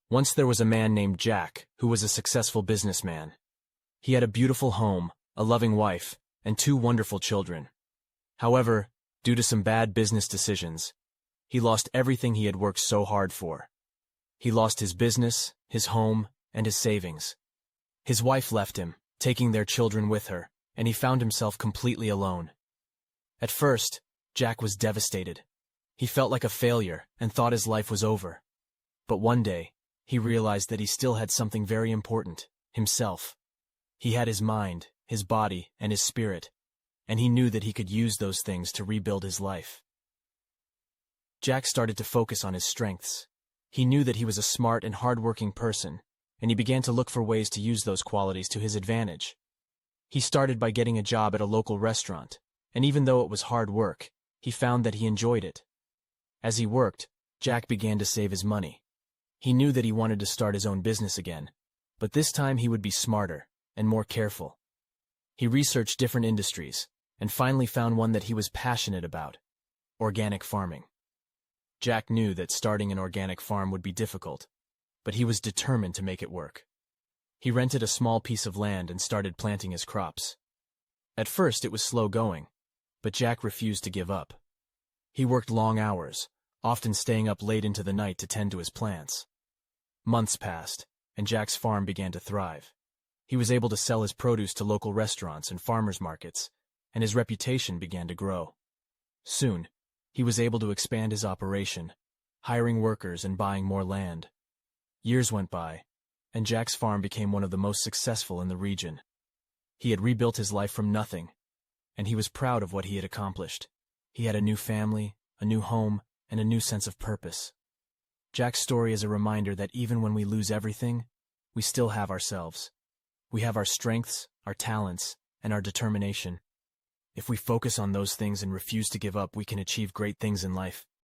Once there was a man named Jack who was a successful businessman. He had a beautiful home, a loving wife, and 2 wonderful children. However, due to some bad business decisions, he lost everything he had worked so hard for. He lost his business, his home, and his savings. His wife left him, taking their children with her, and he found himself completely alone. At first, Jack was devastated. He felt like a failure and thought his life was over. But one day, he realized that he still had something very important, himself. He had his mind, his body, and his spirit, and he knew that he could use those things to rebuild his life. Jack started to focus on his strengths. He knew that he was a smart and hard-working person, and he began to look for ways to use those qualities to his advantage. He started by getting a job at a local restaurant, and even though it was hard work, he found that he enjoyed it. As he worked, Jack began to save his money. He knew that he wanted to start his own business again, but this time he would be smarter and more careful. He researched different industries, and finally found one that he was passionate about: organic farming. Jack knew that starting an organic farm would be difficult, but he was determined to make it work. He rented a small piece of land and started planting his crops. At first it was slow going, but Jack refused to give up. He worked long hours, often staying up late into the night to tend to his plants. Months passed, and Jack's farm began to thrive. He was able to sell his produce to local restaurants and farmers markets, and his reputation began to grow. Soon, he was able to expand his operation, hiring workers and buying more land. Years went by, and Jack's farm became one of the most successful in the region. He had rebuilt his life from nothing, and he was proud of what he had accomplished. He had a new family, a new home, and a new sense of purpose. Jack's story is a reminder that even when we lose everything, we still have ourselves. We have our strengths, our talents, and our determination. If we focus on those things and refuse to give up, we can achieve great things in life.